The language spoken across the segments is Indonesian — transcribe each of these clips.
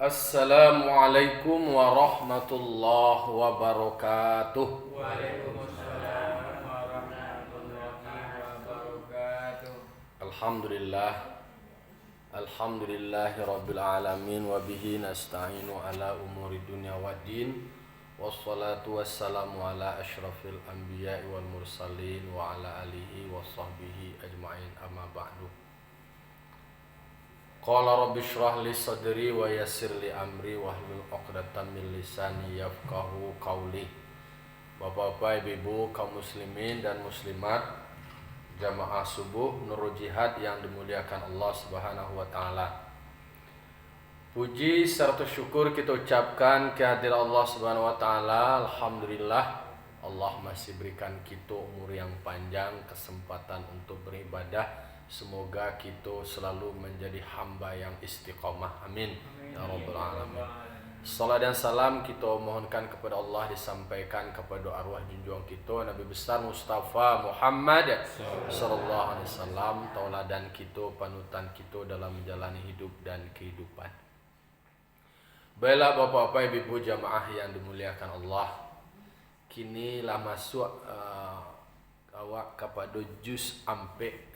Assalamualaikum warahmatullahi wabarakatuh. Waalaikumsalam warahmatullahi wabarakatuh. Alhamdulillah. Alhamdulillahi rabbil alamin. Wabihi nasta'inu ala umuri dunya waddin. Wassalatu wassalamu ala ashrafil anbiya'i wal mursalin. Wa ala alihi wa sahbihi ajma'in, amma ba'du. Qala rabbi shrah li sadri wa yassir li amri wahlul 'uqdatam min lisani yafqahu qawli. Bapak-bapak, ibu-ibu, kaum muslimin dan muslimat, jamaah subuh Nurul Jihad yang dimuliakan Allah Subhanahu wa taala. Puji serta syukur kita ucapkan kehadiran Allah Subhanahu wa taala. Alhamdulillah, Allah masih berikan kita umur yang panjang, kesempatan untuk beribadah. Semoga kita selalu menjadi hamba yang istiqamah. Amin ya rabbal alamin. Salat dan salam kita mohonkan kepada Allah disampaikan kepada arwah junjungan kita Nabi besar Mustafa Muhammad sallallahu alaihi wasallam, tauladan kita, panutan kita dalam menjalani hidup dan kehidupan. Baiklah bapak-bapak, ibu-ibu, jamaah yang dimuliakan Allah, kini lah masuk awak kepada juz ampe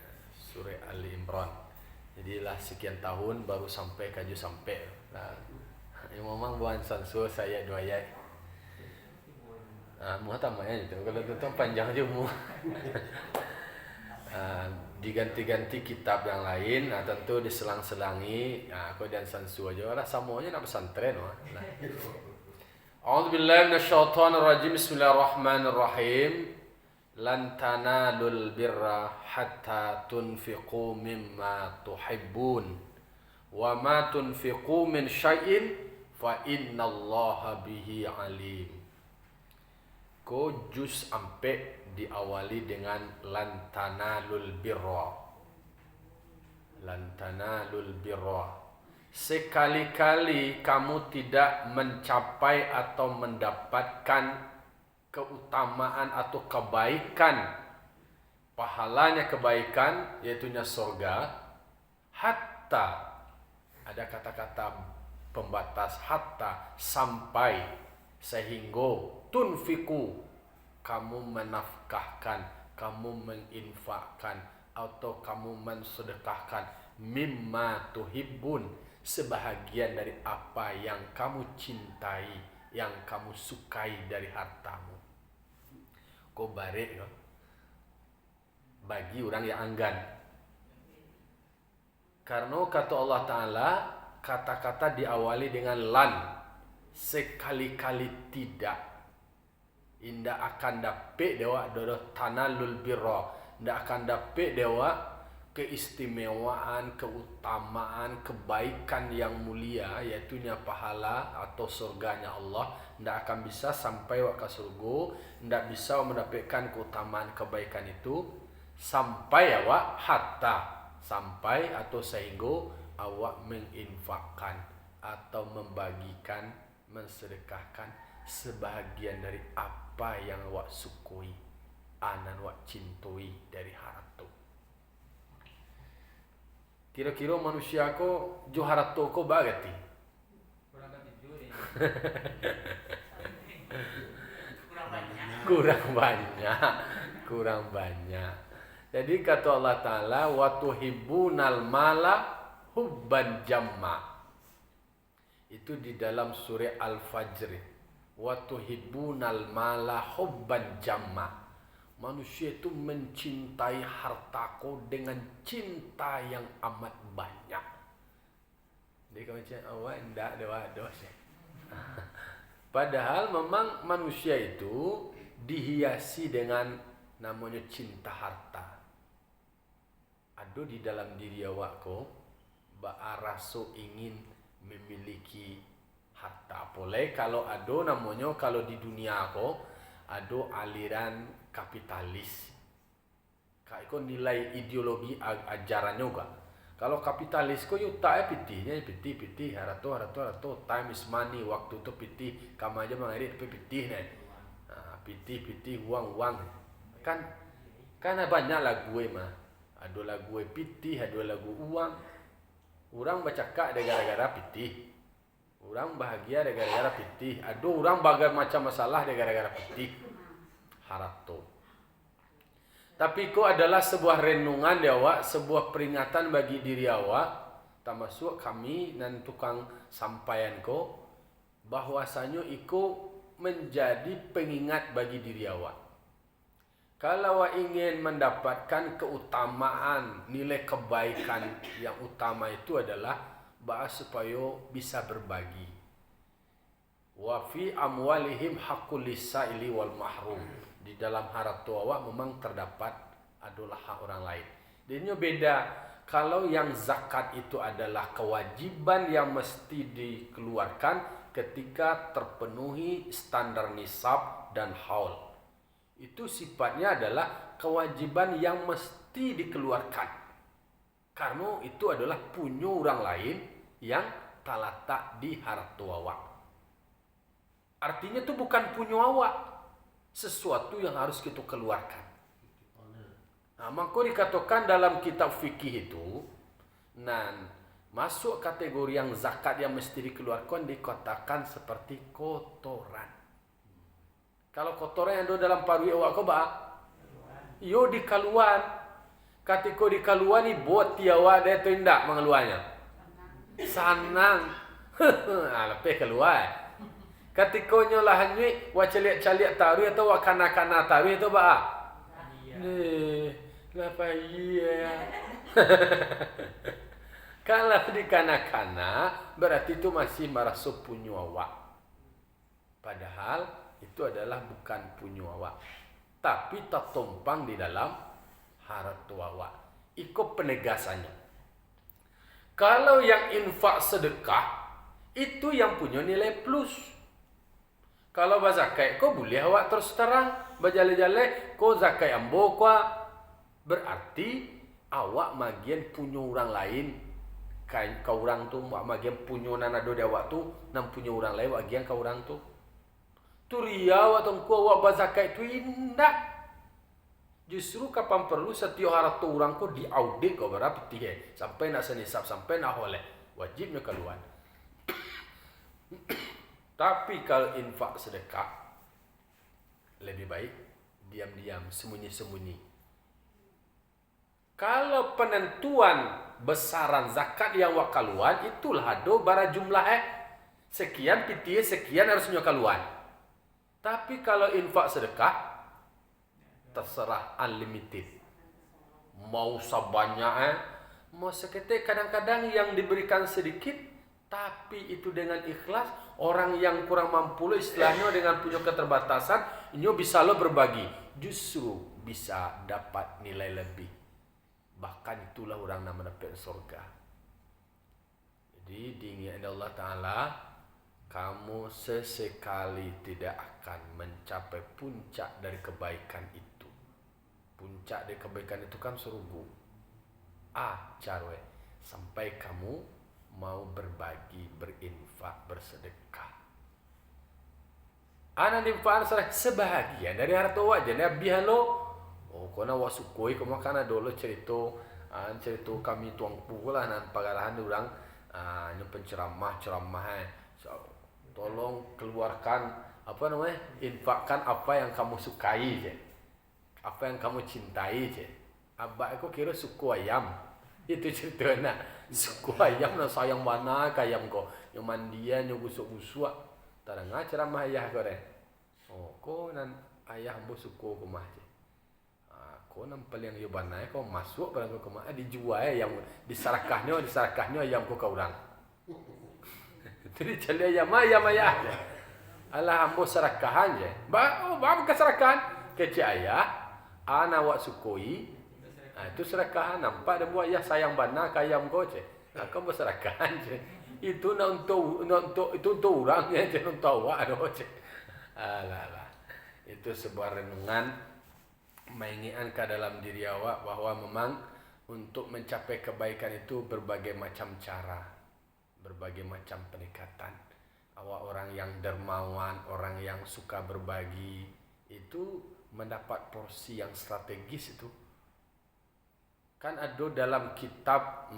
surah Ali Imran. Jadilah sekian tahun baru sampai ke juz sampai. Memang buan sansu saya dua ayat. Muat tamanya itu. Kalau itu panjang aja mu. Diganti-ganti kitab yang lain, tentu diselang-selangi. Aku dan sansu aja lah, semuanya nak pesantren. A'udzubillahi minasyaitonir rajim. Bismillahirrahmanirrahim. Lan tanalul birra hatta tunfiqu mimma tuhibbun wa ma tunfiqu min syai'in fa innallaha bihi alim. Ko juz ampe diawali dengan lan tanalul birra. Lan tanalul birra. Sekali-kali kamu tidak mencapai atau mendapatkan keutamaan atau kebaikan, pahalanya kebaikan, yaitunya surga, hatta, ada kata-kata pembatas, hatta, sampai, sehingga, tunfiku, kamu menafkahkan, kamu menginfakkan, atau kamu mensedekahkan, mimma tuhibbun, sebahagian dari apa yang kamu cintai, yang kamu sukai dari hartamu. Kau barek no? Bagi orang yang enggan. Karena kata Allah Ta'ala, kata-kata diawali dengan lan, sekali-kali tidak. Indah akan dapet dewa dodo tanalul birra. Indah akan dapet dewa keistimewaan, keutamaan, kebaikan yang mulia, yaitunya pahala atau surganya Allah. Tidak akan bisa sampai ke surga, tidak bisa mendapatkan keutamaan kebaikan itu sampai awak hatta, sampai atau sehingga awak menginfakkan atau membagikan, mensedekahkan sebahagian dari apa yang awak sukui, anan awak cintoi dari harta. Kira-kira manusia ko joharato ko bagati. Kurang banyak. Jadi kata Allah Ta'ala, wa tuhibbunal mala hubban jamma. Itu di dalam surah Al-Fajr. Wa tuhibbunal mala hubban jamma. Manusia itu mencintai hartaku dengan cinta yang amat banyak. Jadi kalau macam awak tidak ada dosa. Padahal memang manusia itu dihiasi dengan namanya cinta harta. Ada di dalam diri awak ko, rasa ingin memiliki harta. Boleh kalau ada namanya, kalau di dunia ko ada aliran kapitalis. Kau nilai ideologi ajaran juga. Kalau kapitalis kau yuta pitihnya pitih harato time is money, waktu tu pitih kamu aja mengalir pitih nih. Pitih uang kan banyak lagu mah. Ada lagu pitih, ada lagu uang. Orang bercakap gara-gara pitih. Orang bahagia gara-gara pitih. Ada orang bagai macam masalah gara-gara pitih. Harato. Tapi ko adalah sebuah renungan ya awak, sebuah peringatan bagi diri awak, termasuk kami dan tukang sampaian ko, bahwasanya iko menjadi pengingat bagi diri awak. Kalau awak ingin mendapatkan keutamaan, nilai kebaikan yang utama itu adalah bahas supaya bisa berbagi. Wa fi amwalihim haqqul lisaili wal mahrum. Di dalam harta awak memang terdapat adalah hak orang lain. Dia beda. Kalau yang zakat itu adalah kewajiban yang mesti dikeluarkan ketika terpenuhi standar nisab dan haul. Itu sifatnya adalah kewajiban yang mesti dikeluarkan. Karena itu adalah punya orang lain yang terletak di harta awak. Artinya itu bukan punya awak. Sesuatu yang harus kita keluarkan. Nah, maka dikatakan dalam kitab fikih itu, masuk kategori yang zakat yang mesti dikeluarkan dikatakan seperti kotoran. Kalau kotoran yang ada dalam parui awak kau yo dikaluan. Ketika dikaluan ni buat tiawa dia tu indak mengeluarnya. Sanang. Lepas keluar. Ketika nyolahan ni wa caliak taru atau wa kana-kana taru itu Kenapa iya? Kalau di kana-kana berarti itu masih merasa punya awak. Padahal itu adalah bukan punya awak. Tapi tertumpang di dalam harta awak. Ikut penegasannya. Kalau yang infak sedekah itu yang punya nilai plus. Kalau zakat kau boleh awak terus terang berjale-jale kau zakat ambo kau berarti awak magian punya orang lain kain kau orang tu magian punya nanado dia awak tu nam punya orang lain magian kau orang tu ria awak tu awak zakat itu indah justru kapan perlu setiap harta orang kau diaudit kau berapa tihe sampai nak senisab sampai nak oleh wajibnya keluar. Tapi kalau infak sedekah lebih baik diam-diam, sembunyi-sembunyi. Kalau penentuan besaran zakat yang wak kaluan itulah do bara jumlah sekian pitiye sekian harusnya kaluan. Tapi kalau infak sedekah terserah unlimited. Mau sebanyak mau seketik kadang-kadang yang diberikan sedikit tapi itu dengan ikhlas. Orang yang kurang mampu lo istilahnya dengan punya keterbatasan ini bisa lo berbagi justru bisa dapat nilai lebih bahkan itulah orang nak mendapat surga. Jadi diingat Allah Ta'ala kamu sesekali tidak akan mencapai puncak dari kebaikan itu. Puncak dari kebaikan itu kan surga. Carwe sampai kamu mau berbagi, berinfak, bersedekah. Anak infak sebahagian dari harta awak je. Nabi halo. Kena awak sukui kau makan dulu cerita kami tuang pula nan pagarahan orang nyimpen ceramah. So, tolong keluarkan infakkan apa yang kamu sukai je. Apa yang kamu cintai je. Abah aku kira suku ayam. Itu ceritanya suku ayam nak sayang mana ke ayam kau yang mandian yang gusuk-gusuk tak dengar ceramah ayah kau deh. Kau nan ayah ambo suku kumah je. Kau nampal yang yobana kau masuk pada kau kumah dijual yang disarakahnya ayam kau orang. Jadi cari ayam ayah je. Alah ambo serakahan je. Bukan serakahan kecil ayah anak awak sukui. Itu serakahan nampak dia buat ya sayang bana kayam kau je. Kau berserakahan je. Itu nak untuk orang je jangan untuk awak doh je. Alah. Itu sebuah renungan mengingatkan ke dalam diri awak bahwa memang untuk mencapai kebaikan itu berbagai macam cara, berbagai macam pendekatan. Awak orang yang dermawan, orang yang suka berbagi itu mendapat porsi yang strategis itu. Kan ada dalam kitab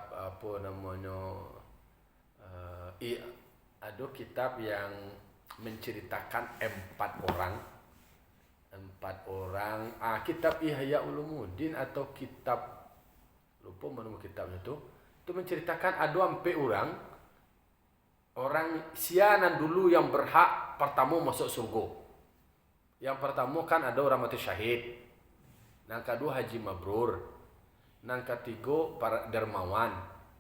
apa namanya Iya, ada kitab yang menceritakan empat orang. Kitab Ihya Ulumuddin atau kitab, lupa mana kitabnya itu menceritakan ada 4 orang sianan dulu yang berhak pertama masuk surga. Yang pertama kan ada orang mati syahid, yang kedua haji mabrur, yang ketiga para dermawan,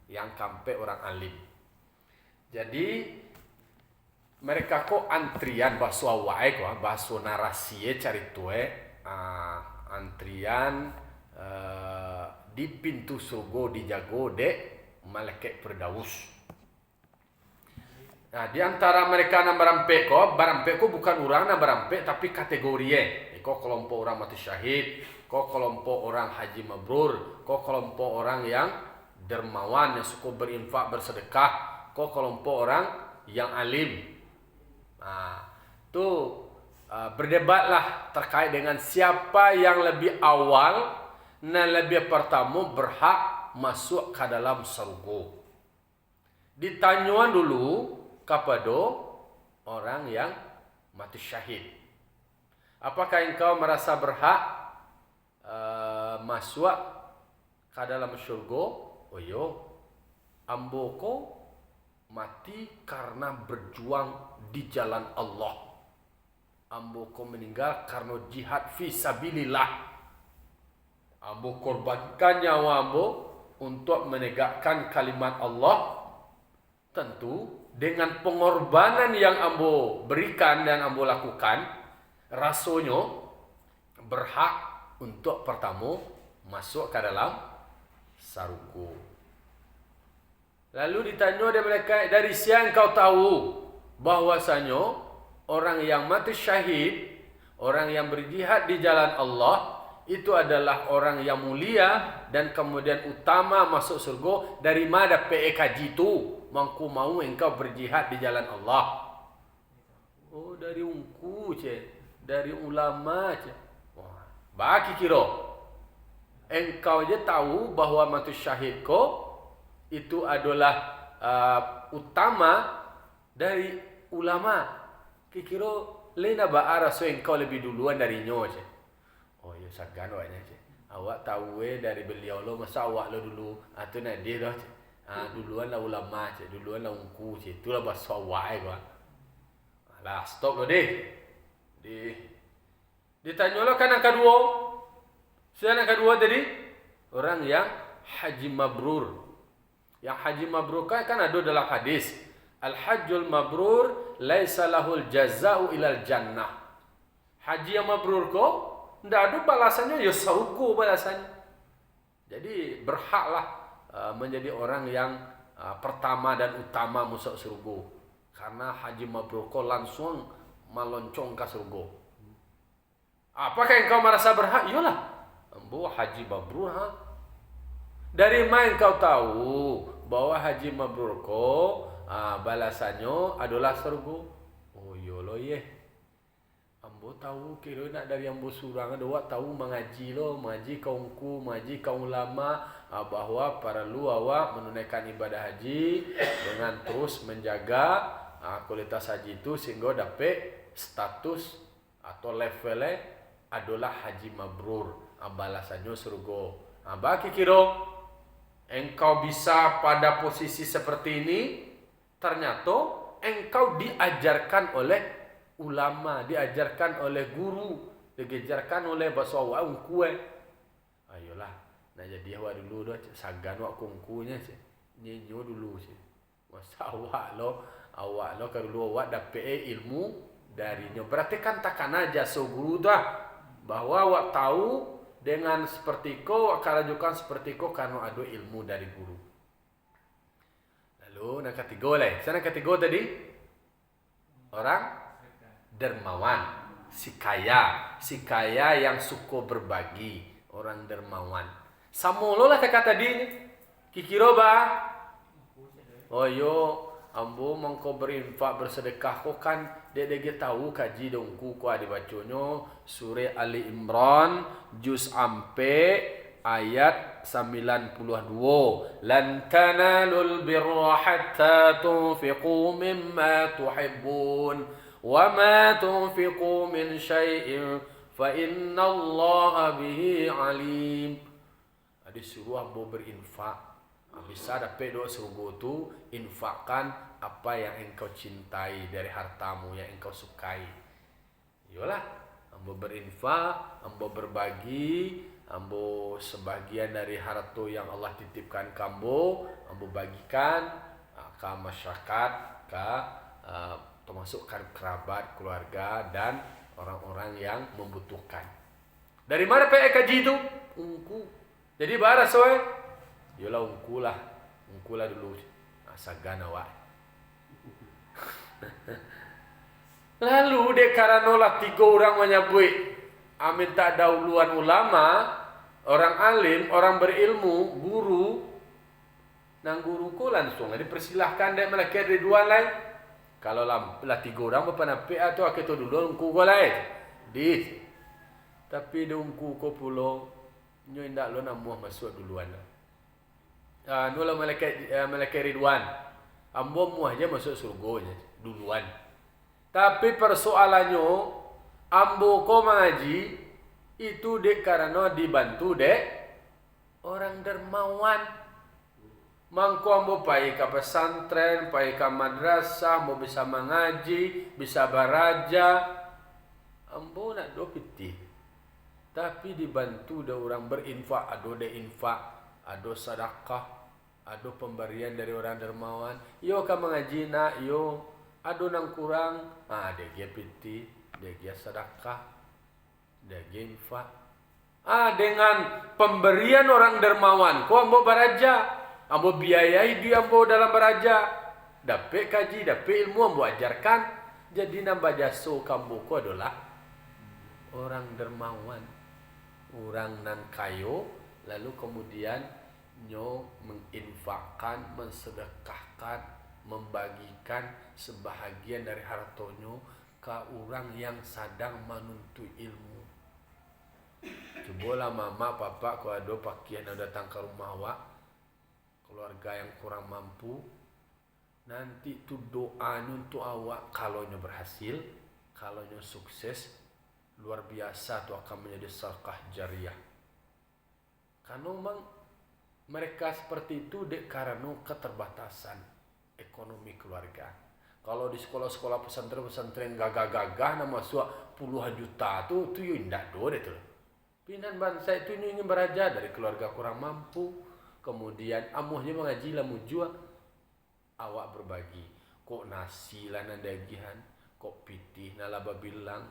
yang keempat orang alim. Jadi mereka kok antrian bahasa awake bahasa narasi cari tue antrian di pintu surga dijago dek malaikat Firdaus. Nah, di antara mereka yang berampek ko bukan orang yang berampek tapi kategorinya. Ko kelompok orang mati syahid, ko kelompok orang haji mabrur, ko kelompok orang yang dermawan yang suka berinfak bersedekah, ko kelompok orang yang alim. Nah, berdebatlah terkait dengan siapa yang lebih awal dan lebih pertama berhak masuk ke dalam surga. Ditanyaan dulu kepada orang yang mati syahid. Apakah engkau merasa berhak masuk ke dalam surga? Oh yo, amboko mati karena berjuang di jalan Allah. Amboko meninggal karena jihad fi sabilillah. Ambo korbankan nyawa ambo untuk menegakkan kalimat Allah. Tentu dengan pengorbanan yang ambo berikan dan ambo lakukan, rasanya berhak untuk pertama masuk ke dalam surga. Lalu ditanya oleh mereka, dari siapa engkau tahu bahwasanya orang yang mati syahid, orang yang berjihad di jalan Allah itu adalah orang yang mulia dan kemudian utama masuk surga? Dari mana PEKJ itu? Mangku mau engkau berjihad di jalan Allah. Oh, dari ungku dari ulama Wah, baki kiro. Engkau je tahu bahwa mati syahid ko itu adalah utama dari ulama. Kikiro lena baara so engkau lebih duluan dari nyoje. Oh ya sagan wanya awak tahu dari beliau lo, masa awak lo dulu atau nak dia dah. Duluan lah ulama duluan lah ungku itulah bahasa awak lah stop lo deh. Ditanya lo kan yang kedua. Siapa yang kedua tadi? Orang yang haji mabrur. Yang haji mabrur kan ada dalam hadis, al-hajjul mabrur laisa lahul jaza'u ilal jannah. Haji yang mabrur ko ndak ada balasannya, ya surga balasannya. Jadi berhaklah menjadi orang yang pertama dan utama masuk surga. Karena haji mabrur ko langsung meloncong ke surga. Apakah engkau merasa berhak? Iyalah, ambo haji mabrur Dari mana engkau tahu bahwa haji mabrur ko balasannya adalah surga? Oh yolo ye. Ambo tahu kira nak dari ambo surang ada awak tahu mengaji kaumku, mengaji kaum ulama bahwa perlu awak menunaikan ibadah haji dengan terus menjaga kualitas haji itu sehingga dapat status atau levelnya adalah haji mabrur. Balasannya surga. Bagi kira engkau bisa pada posisi seperti ini, ternyata engkau diajarkan oleh ulama, diajarkan oleh guru, diajarkan oleh bahasa awak kue. Ayolah, nah jadi awak dulu dah sagan awak kungkunya nyenyo dulu masa awak lo kalau dulu awak dapat ilmu darinya. Berarti kan takkan aja so guru dah bahwa awak tahu dengan seperti ko, awak rajukan seperti ko karena ada ilmu dari guru. Lalu yang ketiga lah. Sana ketiga tadi orang dermawan, si kaya yang suka berbagi, orang dermawan. Samulo lah kata tadi kikiro ba. Oh yo, ambo mangko berinfak bersedekah ko kan dede tahu kaji dongku ko adi baconyo surah Ali Imran juz ampe ayat 92. Lan tanalul birra hatta tunfiqu mimma tuhibbun wa ma tunfiqu min syai'in fa innallaha bihi alim. Disuruh ambo berinfak. Bisa dapat doa surga tu, infakkan apa yang engkau cintai dari hartamu yang engkau sukai. Yolah, ambo berinfak, ambo berbagi, ambo sebagian dari harta yang Allah titipkan kambo, ambo bagikan ke masyarakat, ke termasuk kerabat, keluarga dan orang-orang yang membutuhkan. Dari mana PE kaji itu? Ungku. Jadi baras soe, yolah ungkulah dulu sagana wa. Lalu dek karena lah 3 orang menyabui, amin tak dahuluan ulama, orang alim, orang berilmu, guru, nang guruku langsung dipersilahkan dek melakir di 2 lain. Kalau lah 3 orang berpanapi atau aku dulu ungku ko lain, di. Tapi de ungku ko pulo nyo indak lo namuah masuk duluan. Nula malaikat Ridwan. Ambo muah aja masuk surga duluan. Tapi persoalannya ambo ko mengaji itu dek karena dibantu dek orang dermawan. Mangko ambo pai ke pesantren, pai ke madrasah, ambo bisa mengaji, bisa baraja. Ambo nak do piti. Tapi dibantu dah orang berinfak, ada infak, ada sedekah, ada pemberian dari orang dermawan. Yo ka mengaji nak, yo ada nang kurang, dia piti, dia sedekah, dia infak. Dengan pemberian orang dermawan, ko ambo baraja, ambo biayai dia ambo dalam baraja. Dapat kaji, dapat ilmu ambo ajarkan. Jadi nambah jaso kambo ko adalah orang dermawan. Orang nan kayo, lalu kemudian nyo menginfakkan, mensedekahkan, membagikan sebahagian dari hartonyo ke orang yang sedang menuntut ilmu. Cobalah mama, papa, kalau ada pakaian yang datang ke rumah awak, keluarga yang kurang mampu, nanti tu doanya untuk awak kalau nyo berhasil, kalau nyo sukses, luar biasa tu akan menjadi sedekah jariah. Karena memang mereka seperti itu dek karena keterbatasan ekonomi keluarga. Kalau di sekolah-sekolah pesantren-pesantren gagah-gagah nama masuk puluhan juta tu yo indak do deh tu. Pinan bangsa itu ingin beraja dari keluarga kurang mampu, kemudian amuhnya mengaji lah mujua, awak berbagi. Kok nasi lah dagihan, kok pitih nalaba bilang,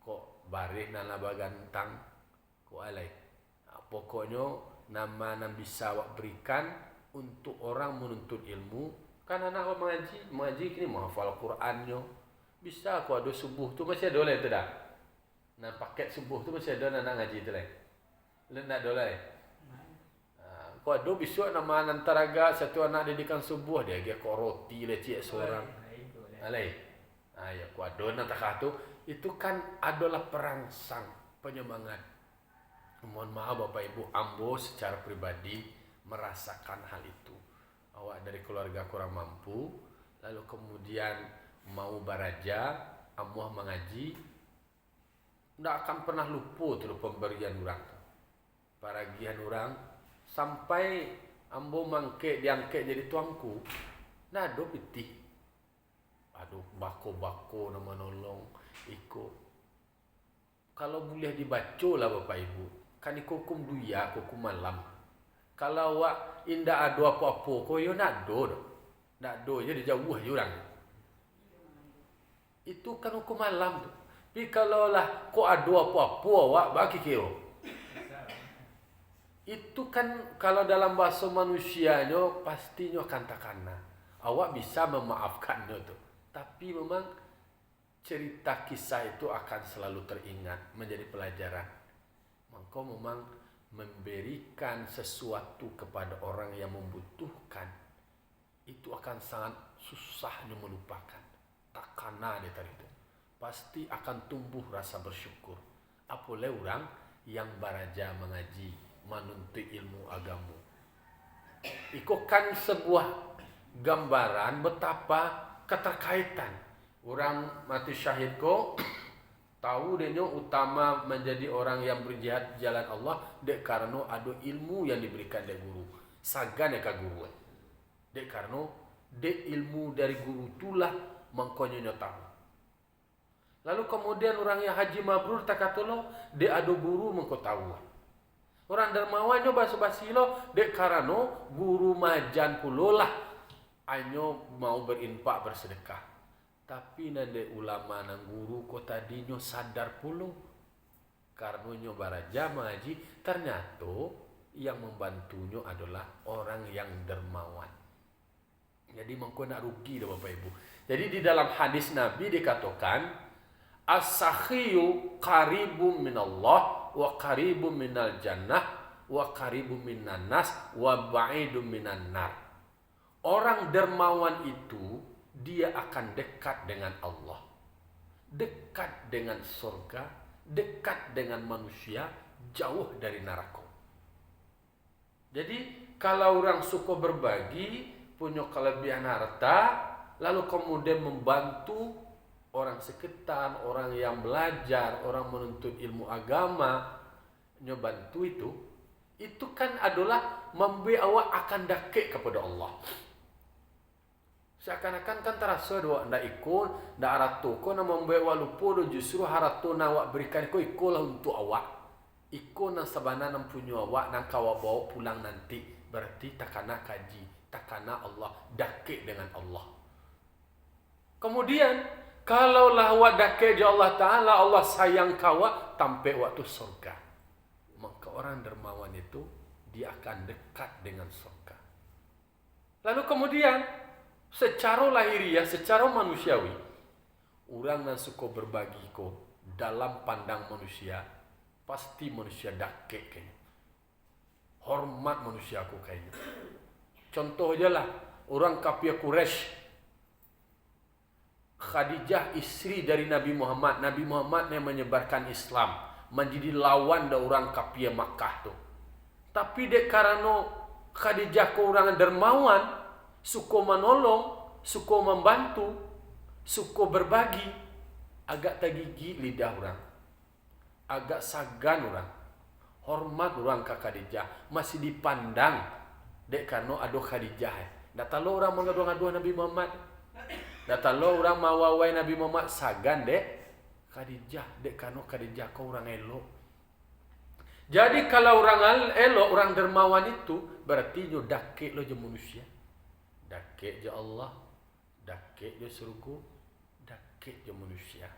kok barih nalaba gantang, kok alai. Pokoknya nama yang bisa awak berikan untuk orang menuntut ilmu. Kan anak awak mengaji kini menghafal Qurannya. Bisa aku ada subuh tu masih ada oleh tu dah. Nah paket subuh tu masih ada anak ngaji tu lah. Nak ada oleh. Kau ada besok nama antaraga satu anak didikan subuh dia kau roti lecik seorang. Alai. Ya kau ada nak tak tu. Itu kan adalah perangsang penyemangat. Mohon maaf Bapak Ibu, ambo secara pribadi merasakan hal itu. Awak dari keluarga kurang mampu, lalu kemudian mau baraja, ambo mengaji, tidak akan pernah lupa tu pemberian orang, paragian orang, sampai ambo diangkat jadi tuanku, nado pitih, aduh bako nama nolong, ikut. Kalau boleh dibaca lah Bapak Ibu, kan hukum duya, hukum malam. Kalau awak indah ada apa-apa, kau yo nak do, jadi jauh je orang. Itu kan hukum malam tu. Tapi kalau lah kau ada apa-apa, awak bagi kau. Itu kan kalau dalam bahasa manusianya pastinya kata-kata. Awak bisa memaafkannya tu. Tapi memang cerita kisah itu akan selalu teringat, menjadi pelajaran. Maka memang memberikan sesuatu kepada orang yang membutuhkan itu akan sangat susahnya melupakan. Takana dia tadi itu. Pasti akan tumbuh rasa bersyukur. Apalagi orang yang baraja mengaji, menuntut ilmu agama. Iko kan sebuah gambaran betapa keterkaitan orang mati syahid ko tahu denyo utama menjadi orang yang berjihad jalan Allah dek karena ada ilmu yang diberikan dari guru. Sagan ya ka guru. Dek karena dek ilmu dari guru itulah mengkonyo tahu. Lalu kemudian orang yang haji mabrur takatolo dek ada guru mengko tahu. Orang dermawan nyo basa-basi lo dek karena guru majan pulolah anyo mau berinfak bersedekah. Tapi nande ulama nang guru ko tadinyo sadar pulo karena nyo baraja maji ternyata yang membantunya adalah orang yang dermawan. Jadi mengko nak rugi dah Bapak Ibu. Jadi di dalam hadis Nabi dikatakan as-sakhiyu qaribum minallah wa qaribum minal jannah wa qaribum minan nas wa ba'idum minan nar. Orang dermawan itu dia akan dekat dengan Allah, dekat dengan surga, dekat dengan manusia, jauh dari neraka. Jadi kalau orang suka berbagi, punya kelebihan harta, lalu kemudian membantu orang sekitar, orang yang belajar, orang menuntut ilmu agama, nyobantu itu kan adalah membuat awak akan dekat kepada Allah. Seakan-akan kan terasa doa ndak ikut, ndak haratu ko na membuat walaupun justru haratu na awak berikan ko ikolah untuk awak. Iko na sabana nang punya awak nang kawa bawa pulang nanti. Berarti takana kaji, takana Allah, dakik dengan Allah. Kemudian kalaulah awak dakik je Allah Ta'ala, Allah sayang kawa sampai waktu surga. Maka orang dermawan itu dia akan dekat dengan surga. Lalu kemudian secara lahiriah, secara manusiawi, orang yang suka berbagi ko dalam pandang manusia, pasti manusia dakik kayaknya. Hormat manusia aku kayaknya. Contoh aja lah, orang kafir Quraisy, Khadijah istri dari Nabi Muhammad. Nabi Muhammad yang menyebarkan Islam, menjadi lawan dari orang kafir Makkah tu. Tapi dek karena Khadijah ko orang dermawan, suka menolong, suka membantu, suka berbagi, agak tergigit lidah orang, agak sagan orang, hormat orang ke Khadijah, masih dipandang dek karena ada Khadijah. Dah tahu orang mengadu-ngadu Nabi Muhammad, dah tahu orang mawawai Nabi Muhammad, sagan dek Khadijah, dek karena Khadijah kau orang elok. Jadi kalau orang elok, orang dermawan itu berarti nyo dakik lo je manusia. Dakik je Allah, dakik je surga, dakik je manusia.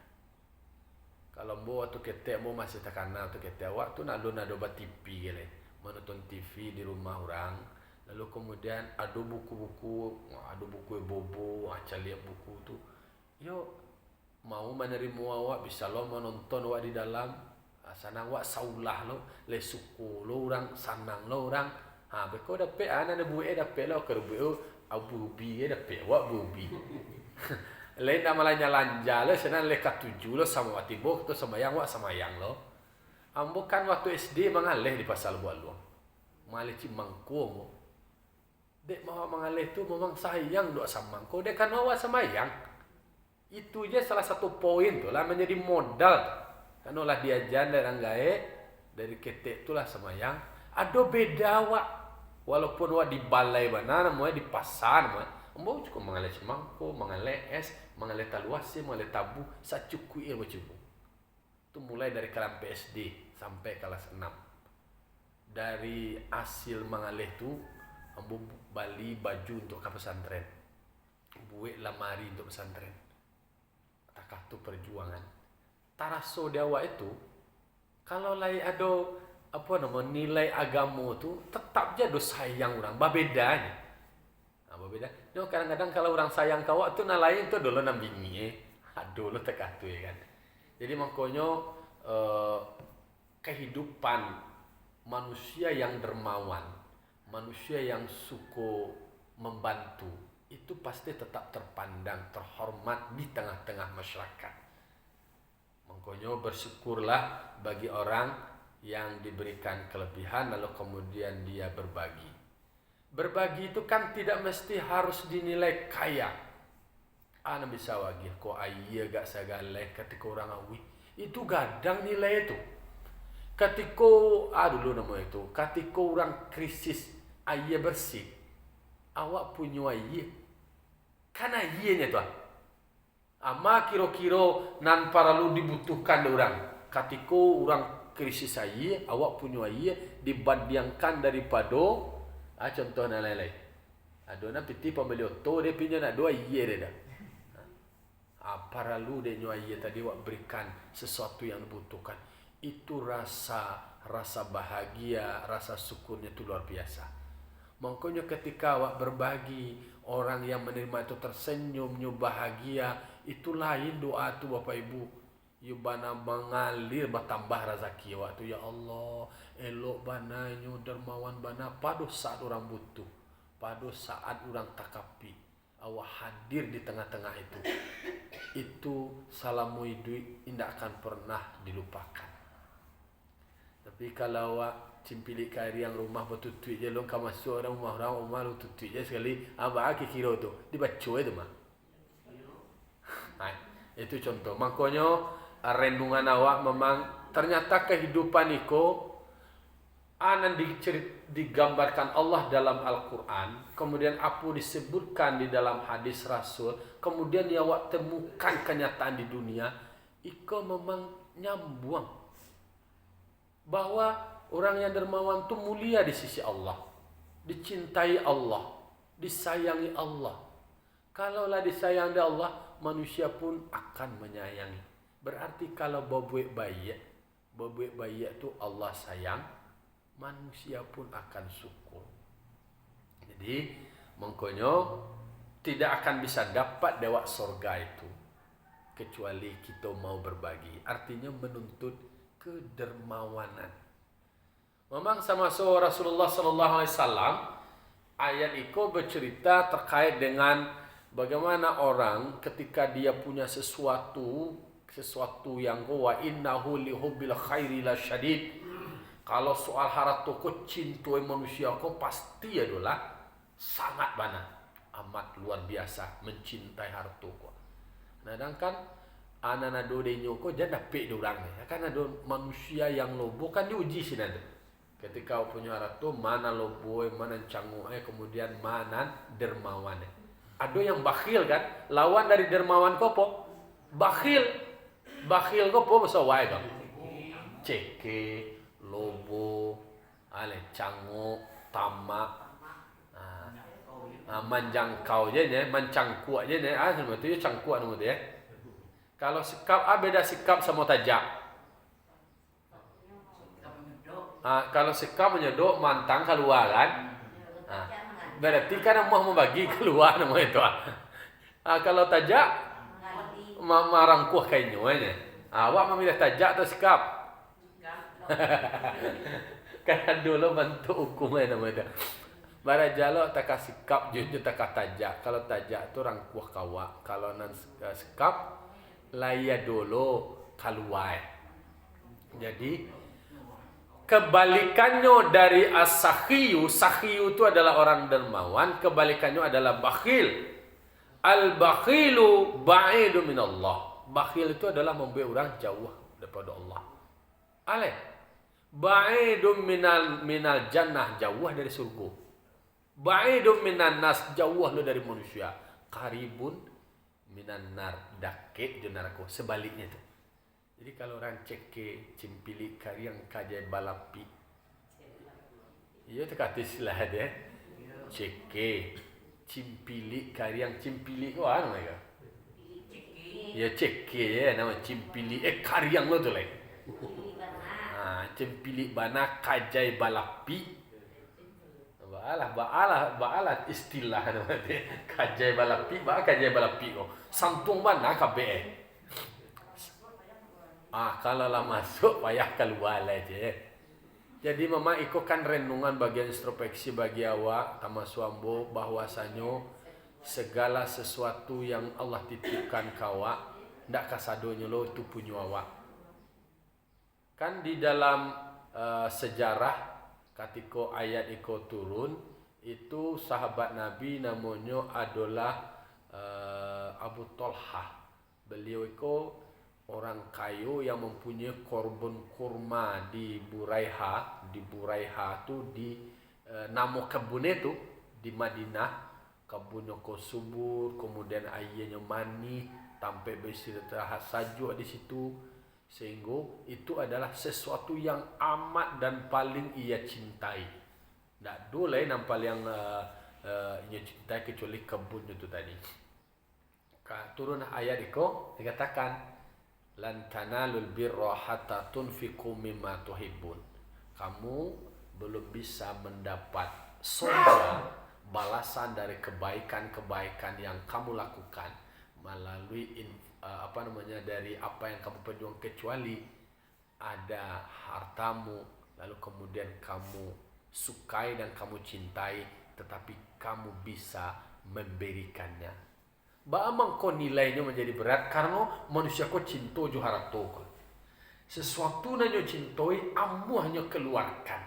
Kalau mbo waktu ketek mbo masih tak kenal tu ketek waktu nado bat TV gele, menonton TV di rumah orang. Lalu kemudian ada buku-buku, ada buku bobo, aca lihat buku tu. Yo mau menerima awak bisa lo menonton awak di dalam, sanang awak saulah lo, le suku lo orang, sanang lo orang. Ha beko dapat ana buat dapat lo kerbu abu bi dapat awak bubi. Lain amalanya lanja lo senang lekat 7 lo sama watibok tu sembayang awak sembayang lo. Ambo kan waktu SD mengalih di pasal buat lo. Malih cimangko mo. Dek mau mengalih tu memang sayang doa samangko dek kan awak sembayang. Itu je salah satu poin tu lah menjadi modal. Kan olah diajar dari anggae dari ketek tu lah sembayang. Ada beda awak. Walaupun awak di balai mana, namanya di pasar, ambo cukup mengalir semangko, mengalir es, mengalir taluasi, mengalir tabu, sacukui ilmu cukup. Itu mulai dari kelas PSD sampai kelas 6. Dari hasil mengalir tu, ambo bali baju untuk ke pesantren, buat lamari untuk pesantren. Takah tu perjuangan. Taraso dia awak itu, kalau lai ada apa nama nilai agama tu tetap je do sayang orang, babedanya. Babeda. No kadang-kadang kalau orang sayang kau tu na lain tu dulu nak bini aduh lo tekah tu kan. Jadi makanya kehidupan manusia yang dermawan, manusia yang suka membantu itu pasti tetap terpandang, terhormat di tengah-tengah masyarakat. Makanya bersyukurlah bagi orang yang diberikan kelebihan lalu kemudian dia berbagi. Berbagi itu kan tidak mesti harus dinilai kaya. Ana bisa wagi ko ayah gak segala ketika orang awi itu gadang nilai itu. Ketika dulu nama itu, ketika orang krisis ayah bersih, awak punya ayah, kan ayahnya tuh. Ama kira-kira nan paralu dibutuhkan orang. Ketika orang krisis ayah, awak punya ayah dibandingkan daripada contohnya lain-lain. Adona piti pembeli oto dia punya nak dua ayah dia dah. Paralu dia nyu ayah tadi awak berikan sesuatu yang dibutuhkan. Itu rasa bahagia, rasa syukurnya itu luar biasa. Makanya ketika awak berbagi, orang yang menerima itu tersenyum, nyu bahagia, itu lain doa tu Bapak Ibu. Yu bana mengalir bertambah rezeki awak tu, ya Allah, elok bana nyu dermawan bana pada saat orang butuh, pada saat orang takapi, awak hadir di tengah-tengah itu. Itu salamu duit tidak akan pernah dilupakan. Tapi kalau awak cimpili kari yang rumah bertutup je long kamasuk orang rumah lu tutup je sekali abah kira tu dibaca itu mah. Nah, itu contoh. Makanya renungan awak memang ternyata kehidupan itu anan digambarkan Allah dalam Al-Quran, kemudian apa disebutkan di dalam hadis Rasul, kemudian ya awak temukan kenyataan di dunia, itu memang nyambung bahwa orang yang dermawan itu mulia di sisi Allah, dicintai Allah, disayangi Allah. Kalaulah disayang oleh Allah, manusia pun akan menyayangi. Berarti kalau babuik bayi itu Allah sayang, manusia pun akan syukur. Jadi mengkonyo tidak akan bisa dapat dewak surga itu kecuali kita mau berbagi. Artinya menuntut kedermawanan. Memang sama Rasulullah sallallahu alaihi wasallam ayat itu bercerita terkait dengan bagaimana orang ketika dia punya sesuatu yang wa innahu lihubbil khairi lasyadid. Kalau soal harta ko cinta manusia ko pasti adalah sangat bana, amat luar biasa mencintai harta ko. Sedangkan anak do de nyoko jangan dapat dorang ni. Kan ada manusia yang lobo kan diuji sini ada. Ketika punya harta mana lobo, mana canggu, kemudian mana dermawan. Ada yang bakhil kan? Lawan dari dermawan ko apa? Bakhil. Bakhil ko apa bahasa wae kan? Ceke, lobo, canggu, tamak. Manjangkau je ni, mancangkuak je ni. Semua tu je cangkuak nama dia. Kalau sikap beda sikap sama tajak. Kalau sikap menyedok mantang keluar kan. Berarti kan mau membagi keluar nama itu. Kalau tajak marangkuh kayaknya aja. Awak memilih tajak atau sikap? Karena dulu bentuk hukumnya nama itu. Barajalo tak sikap jujur tak tajak. Kalau tajak tu rangkuh kawak. Kalau nan sikap laya dulu keluar. Jadi kebalikannya dari as-sakhiyu, sakhiyu itu adalah orang dermawan, kebalikannya adalah bakhil. Al-bakhilu ba'idu minallah. Bakhil itu adalah membuat orang jauh daripada Allah. Ba'idu minal jannah, jauh dari surga. Ba'idu minan nas, jauh dari manusia. Qaribun minan nar, dakik di neraka, sebaliknya tu. Jadi kalau orang ceke cimpili kariang kajai balapi, ia terkata istilah dia ceke cimpili kariang cimpili ko ano mereka? Ya ceke ya nama cimpili kariang lo tu lah. Cimpili bana kajai balapi. Baalah istilah nama dia kajai balapi, kajai balapi ko. Santung mana KBE. Kalau lah masuk payah keluar aja. Jadi memang itu kan renungan bagian introspeksi bagi awak sama suambo bahwasanya segala sesuatu yang Allah titipkan ke awak ndak kasadonya lo itu punya awak. Kan di dalam sejarah ketika ayat itu turun, itu sahabat Nabi namanya adalah Abu Talha. Beliau itu orang kaya yang mempunyai kebun kurma di Buraiha. Di Buraiha tu nama kebun itu di Madinah. Kebunnya ko subur, kemudian airnya manis, sampai beristirahat saja di situ. Sehingga itu adalah sesuatu yang amat dan paling ia cintai. Tak ada lain nampal yang ia cintai kecuali kebun itu tadi. Turun ayat itu dikatakan, lan tanalul birra hatta tunfiqu mimma tuhibbun. Kamu belum bisa mendapat surga, balasan dari kebaikan-kebaikan yang kamu lakukan melalui dari apa yang kamu perjuangkan, kecuali ada hartamu lalu kemudian kamu sukai dan kamu cintai, tetapi kamu bisa memberikannya. Bagaimana kau nilainya menjadi berat? Karena manusia kau cinta jo harto. Sesuatu nanyo cintoi, amu hanya keluarkan.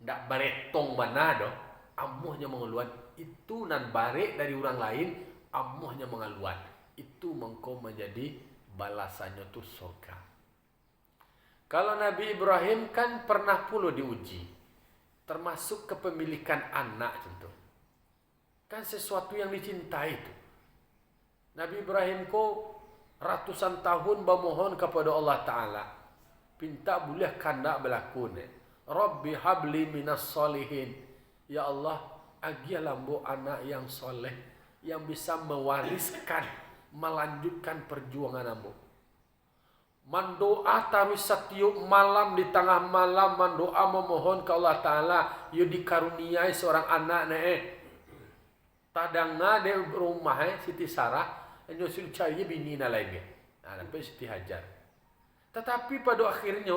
Ndak baretong banado, amu hanya mengeluarkan. Itu nan barek dari orang lain, amu hanya mengeluarkan. Itu mengkau menjadi balasannya tu surga. Kalau Nabi Ibrahim kan pernah pula diuji, termasuk kepemilikan anak contoh. Kan sesuatu yang dicintai itu. Nabi Ibrahim ko ratusan tahun bermohon kepada Allah Ta'ala. Pinta boleh kandak berlaku ni. Rabbi habli minas solihin. Ya Allah, agialah bu anak yang soleh, yang bisa mewariskan, melanjutkan perjuangan ambo. Mandoa taruh setiap malam di tengah malam mandoa memohon ke Allah Ta'ala, ya dikaruniai seorang anak ni. Tadanga di rumah Siti Sarah, hanya suruh cari bini lainnya. Sampai Siti Hajar. Tetapi pada akhirnya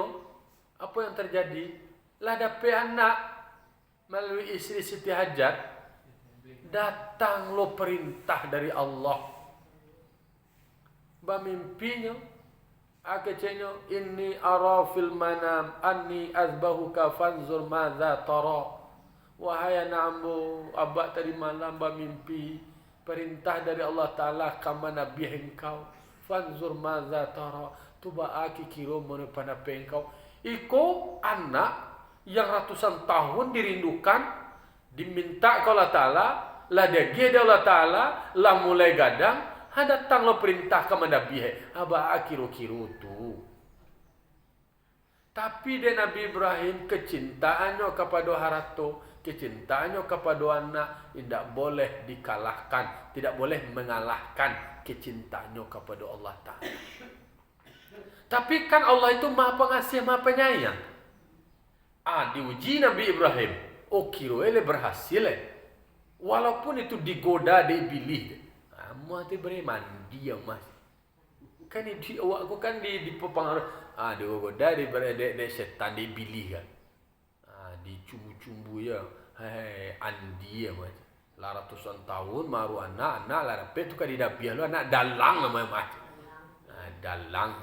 apa yang terjadi? Lah dapat anak melalui istri Siti Hajar. Datang lo perintah dari Allah. Bamimpinya, akecenya, inni ara fil manam anni azbahuka fanzur madza tara. Wahai anak ambo, abak tadi malam bermimpi perintah dari Allah Ta'ala kama nabi engkau. Fanzur madza tara. Tuba aki kiro mana pengkau. Iko anak yang ratusan tahun dirindukan, diminta ke Allah Ta'ala, lah dia Allah Ta'ala, lah mulai gadang, datang lo perintah kama nabi abak kiro-kiro tu. Tapi dia Nabi Ibrahim kecintaannya kepada harta, kecintaannya kepada anak tidak boleh dikalahkan, tidak boleh mengalahkan kecintaannya kepada Allah Ta'ala. Tapi kan Allah itu Maha Pengasih, Maha Penyayang. Diuji Nabi Ibrahim. Kira ele berhasil. Walaupun itu digoda, dipilih. Mati beriman dia mas. Kan di awakku kan di pengaruh. Digoda di setan dipilih kan. Dicumbu-cumbu ya. Andi ya mas. Lah ratusan tahun maru anak lah dapat tu kan didapiah lu anak dalang namanya mas. Dalang.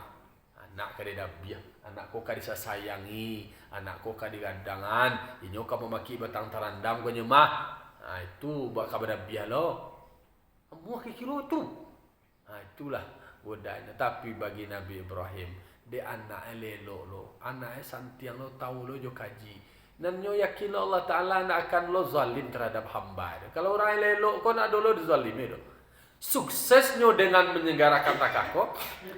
Anak ka didapiah, anak ko ka disasayangi, anak ko ka digandangan, inyo ka memaki batang tarandam ko nyemah. Itu bak ka didapiah lo. Amuah kikiro tu. Itulah godanya. Tapi bagi Nabi Ibrahim, dia anak elok lo, anak santiang lo tahu lo jo kaji. Dan nyo yakin Allah Ta'ala nak akan lo zalim terhadap hamba. Kalau orang elok ko nak dulu dizalim itu. Suksesnya dengan menyelenggarakan takako,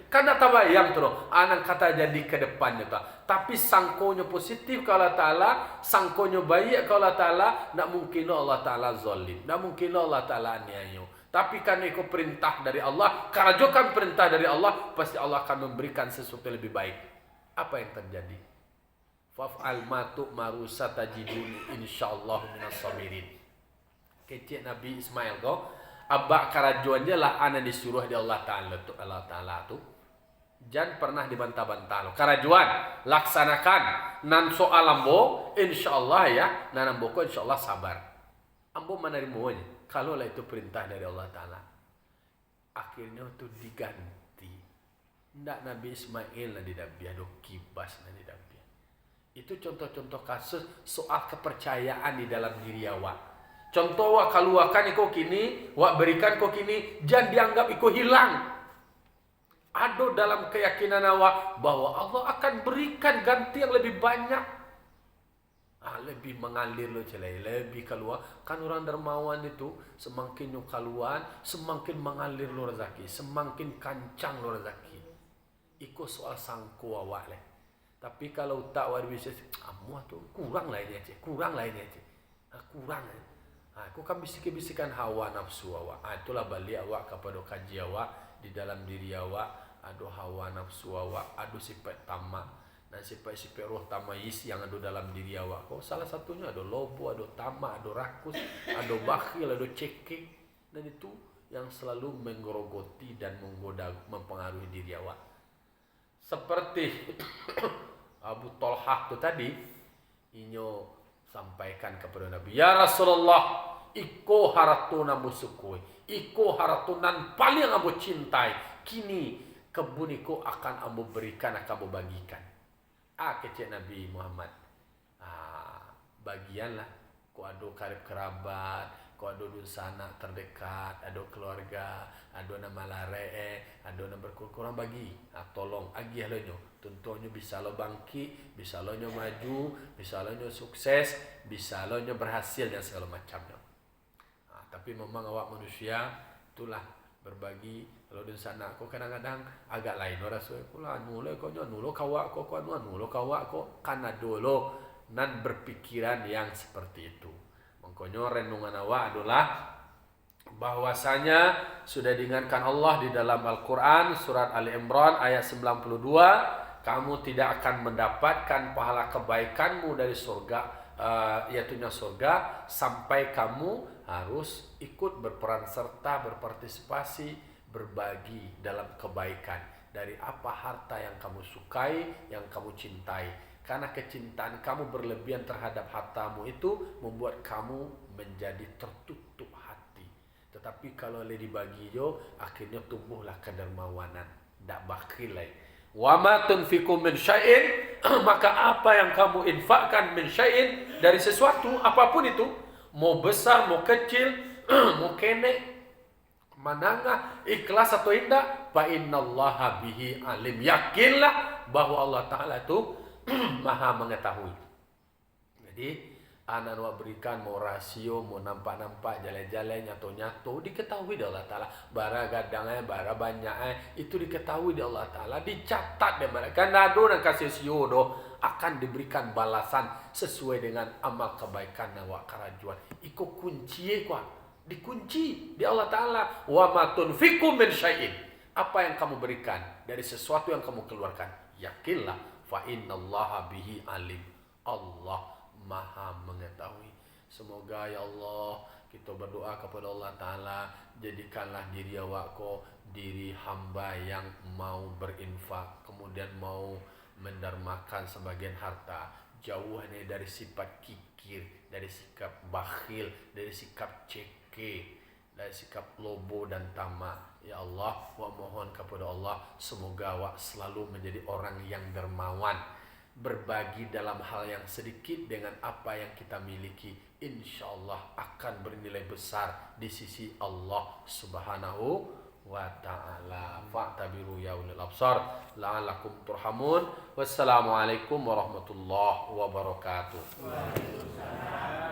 karena tabayang tu, anak kata jadi ke depannya tu. Tapi sangkonya positif ke Allah Ta'ala, sangkonya baik ke Allah Ta'ala, tak mungkin Allah Ta'ala zalim, tak mungkin Allah Ta'ala aniaya. Tapi kan ikut perintah dari Allah, kerajokan perintah dari Allah, pasti Allah akan memberikan sesuatu yang lebih baik. Apa yang terjadi? Faf'al matu marusa tajiduni insyaallah minas sabirin. Kecik Nabi Ismail kau. Abak kerajuan dia lah anak disuruh di Allah Ta'ala tu. Jangan pernah dibantah-bantah lo. Kerajuan laksanakan nan soal ambo insyaallah ya, nan ambo ko insyaallah sabar. Ambo menerimanya kalau lah itu perintah dari Allah Ta'ala. Akhirnya tu diganti. Ndak Nabi Ismail lah didabiah do kibas lah didabiah. Itu contoh-contoh kasus soal kepercayaan di dalam diri awak. Contoh wak kaluakan iko kini, wak berikan ko kini, jangan dianggap iko hilang. Ada dalam keyakinan awak bahwa Allah akan berikan ganti yang lebih banyak. Lebih mengalir lo celai, lebih keluar. Kan orang dermawan itu semakin lo keluar, semakin mengalir lo rezeki, semakin kancang lo rezeki. Iko soal sangku awak leh. Tapi kalau tak war bisa, amuah tu kurang lah ini aja, kurang lah ini aja, kurang. Aku kan bisik-bisikan hawa nafsu awak. Itulah balik awak kepada kaji awak di dalam diri awak. Ada hawa nafsu awak, ada sifat tamak. Dan sifat-sifat roh tamais yang ada dalam diri awak. Salah satunya ada lobo, ada tamak, ada rakus, ada bakhil, ada cekik. Dan itu yang selalu menggerogoti dan menggoda, mempengaruhi diri awak. Seperti Abu Talhah itu tadi, inyo sampaikan kepada Nabi, ya Rasulullah, iko haratuna musukui, iko haratunan paling ambo cintai, kini kebun iko akan ambo berikan, akan ambo bagikan. Kecil Nabi Muhammad, bagianlah, ko ada karib kerabat, ko ada dusana terdekat, ada keluarga, ada nama lare, ada nama berkurang bagi, tolong agi halonyo, tentunya bisa lo bangkit, bisa lo nyo maju, bisa lo nyo sukses, bisa lo nyo berhasil dan segala macamnya. Tapi memang awak manusia itulah berbagi. Kalau di sana kau kadang-kadang agak lain orang suai pula nulo kau nulo kawak kau nulo kawak kau karena dulu nan berpikiran yang seperti itu. Makanya renungan awak adalah bahwasanya sudah diingatkan Allah di dalam Al-Quran surat Ali Imran ayat 92, kamu tidak akan mendapatkan pahala kebaikanmu dari surga, yaitunya surga, sampai kamu harus ikut berperan serta, berpartisipasi, berbagi dalam kebaikan dari apa harta yang kamu sukai, yang kamu cintai. Karena kecintaan kamu berlebihan terhadap hartamu itu membuat kamu menjadi tertutup hati. Tetapi kalau dibagi yo, akhirnya tumbuhlah kedermawanan, tak bakhil lagi. Wa ma tunfiqu min syai'in, maka apa yang kamu infakkan min syai'in dari sesuatu apapun itu, mau besar, mau kecil, mau kene, menengah, ikhlas atau indah, fa innallaha bihi alim. Yakinlah bahwa Allah Ta'ala itu maha mengetahui. Jadi anak wa berikan mau rasio, mau nampak-nampak, jalan-jalan, nyatu-nyatu, diketahui di Allah Ta'ala. Bara gadangnya, bara banyaknya, itu diketahui di Allah Ta'ala. Dicatat di mana. Karena do dan kasih siodo akan diberikan balasan sesuai dengan amal kebaikan awak kerajuan. Iko kunci kuat. Dikunci di Allah Ta'ala. Wa ma tunfiqu min syai'in, apa yang kamu berikan dari sesuatu yang kamu keluarkan, yakinlah fa innallaha bihi alim, Allah maha mengetahui. Semoga ya Allah kita berdoa kepada Allah Ta'ala, jadikanlah diri awakku diri hamba yang mau berinfak, kemudian mau mendermakan sebagian harta, jauh dari sifat kikir, dari sikap bakhil, dari sikap dari sikap lobo dan tamak. Ya Allah, wa mohon kepada Allah semoga wa selalu menjadi orang yang dermawan, berbagi dalam hal yang sedikit dengan apa yang kita miliki, insyaallah akan bernilai besar di sisi Allah Subhanahu wa ta'ala. Fa'tabiru ya ulil absar la'allakum turhamun. Wassalamualaikum warahmatullahi wabarakatuh. Waalaikumsalam.